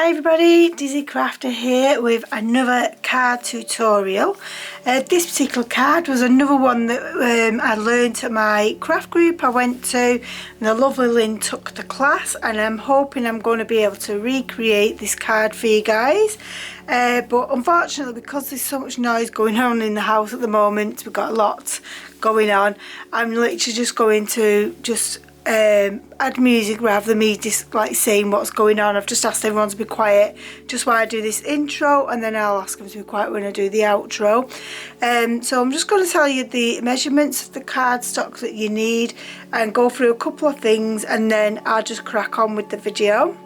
Hi everybody, Dizzy Crafter here with another card tutorial. This particular card was another one that I learned at my craft group I went to, and the lovely Lynn took the class, and I'm hoping I'm going to be able to recreate this card for you guys. But unfortunately, because there's so much noise going on in the house at the moment, we've got a lot going on, I'm literally just going to add music rather than me just like saying what's going on. I've just asked everyone to be quiet just while I do this intro, and then I'll ask them to be quiet when I do the outro. So I'm just going to tell you the measurements of the cardstock that you need and go through a couple of things, and then I'll just crack on with the video.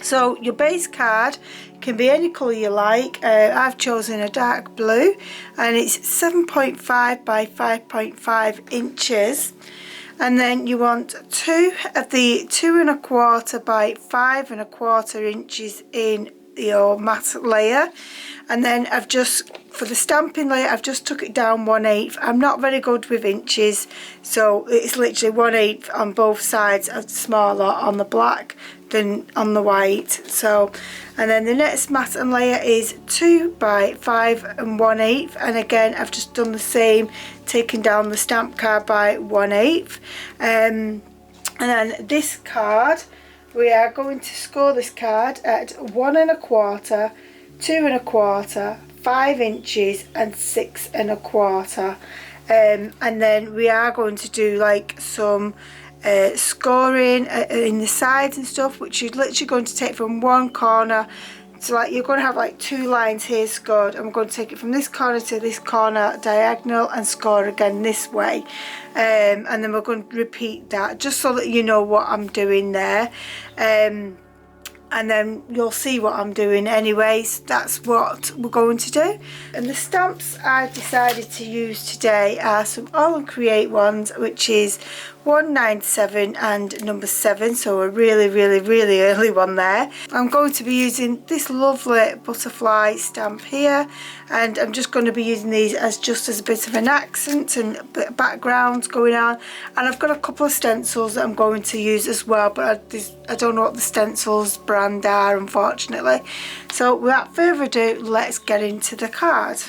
So your base card can be any colour you like. I've chosen a dark blue, and it's 7.5 by 5.5 inches. And then you want two of the 2¼ by 5¼ inches in your matte layer. And then for the stamping layer, I've just took it down 1/8. I'm not very good with inches, so it's literally 1/8 on both sides of the smaller on the black than on the white. So, and then the next matte layer is 2 by 5 1/8, and again I've just done the same, taking down the stamp card by 1/8. And then this card, we are going to score this card at 1¼ 2¼ 5 inches and 6¼ and then we are going to do like some scoring in the sides and stuff, which you're literally going to take from one corner. So like you're going to have like two lines here scored. I'm going to take it from this corner to this corner diagonal and score again this way, and then we're going to repeat that just so that you know what I'm doing there. And then you'll see what I'm doing anyways. That's what we're going to do. And the stamps I've decided to use today are some All and Create ones, which is 197 and number 7, so a really early one there. I'm going to be using this lovely butterfly stamp here, and I'm just going to be using these as just as a bit of an accent and a bit of background going on. And I've got a couple of stencils that I'm going to use as well, but I don't know what the stencils brand are, unfortunately. So without further ado, let's get into the card.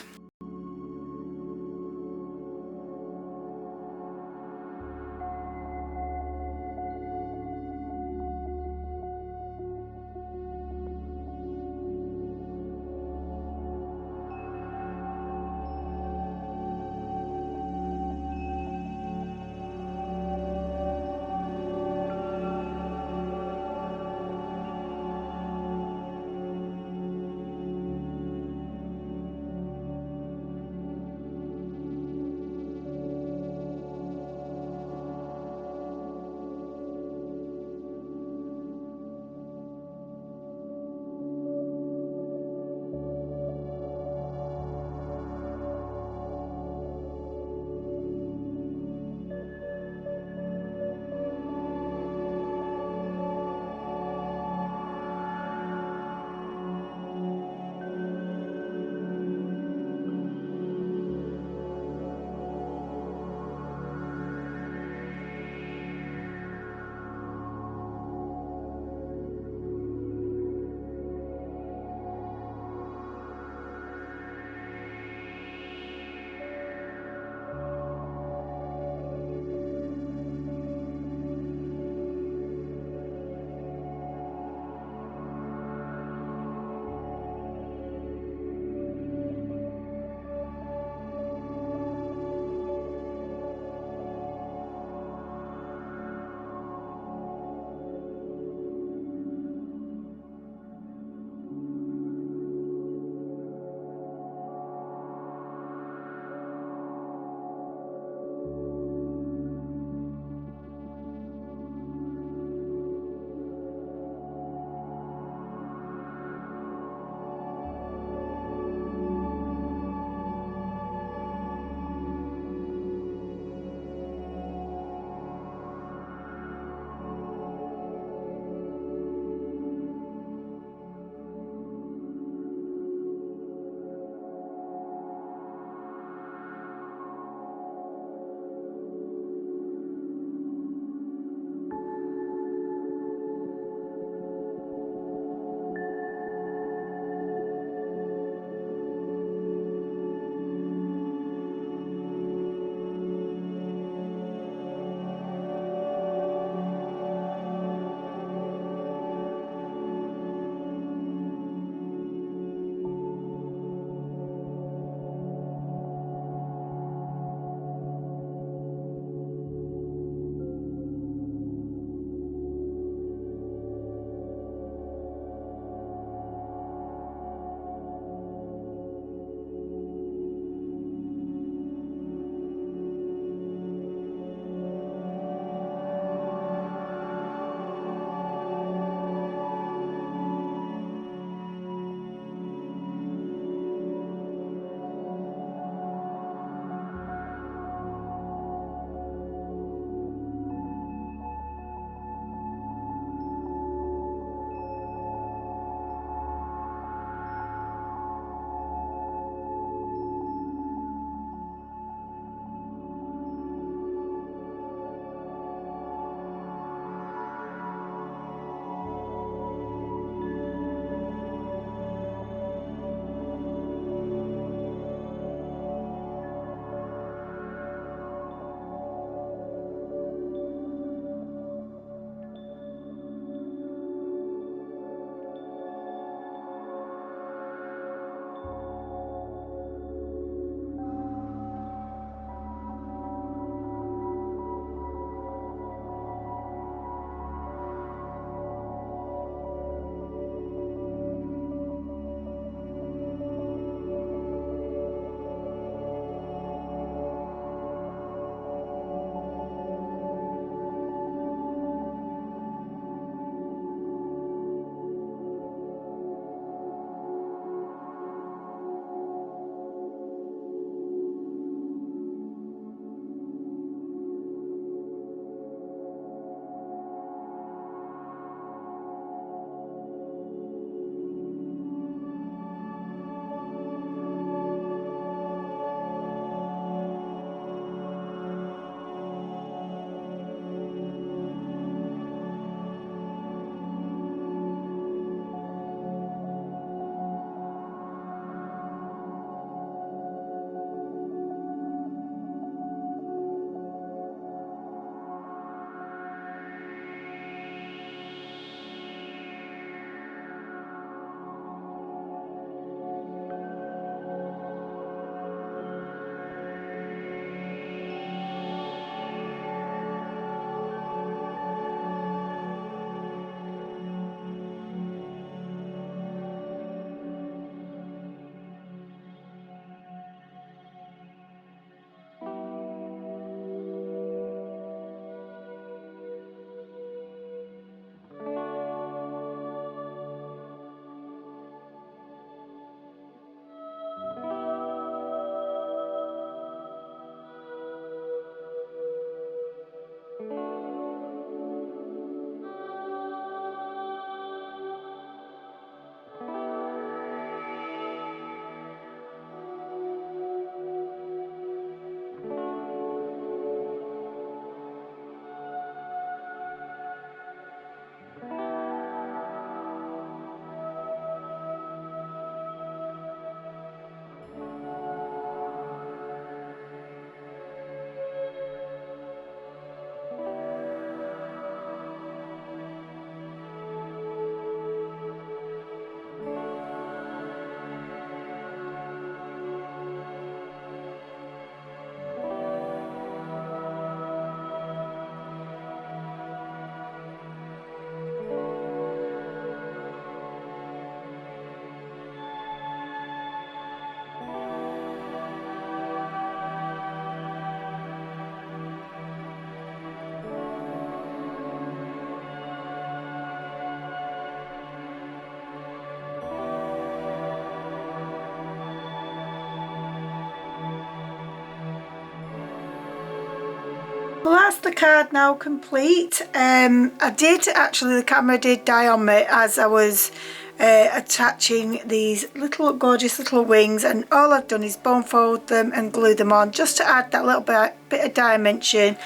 Well, that's the card now complete. The camera did die on me as I was attaching these little gorgeous little wings, and all I've done is bone fold them and glue them on just to add that little bit of dimension.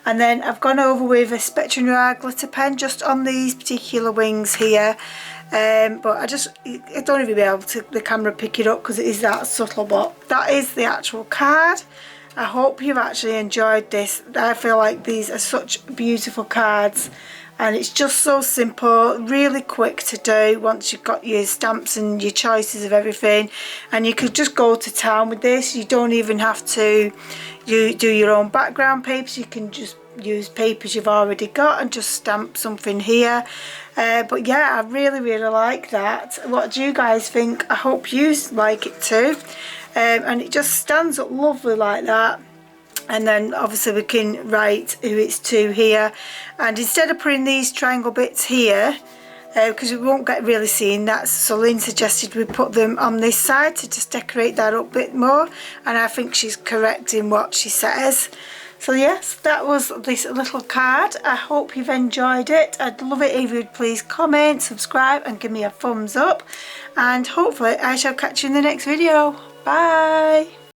And then I've gone over with a Spectrum Noir glitter pen just on these particular wings here. But I don't even be able to the camera pick it up because it is that subtle. But that is the actual card. I hope you've actually enjoyed this. I feel like these are such beautiful cards, and it's just so simple, really quick to do once you've got your stamps and your choices of everything. And you could just go to town with this. You don't even have to do your own background papers. You can just use papers you've already got and just stamp something here. But yeah, I really like that. What do you guys think? I hope you like it too. And it just stands up lovely like that. And then obviously we can write who it's to here, and instead of putting these triangle bits here, because we won't get really seeing that, so Lynn suggested we put them on this side to just decorate that up a bit more, and I think she's correct in what she says. So yes, that was this little card. I hope you've enjoyed it. I'd love it if you'd please comment, subscribe and give me a thumbs up, and hopefully I shall catch you in the next video. Bye!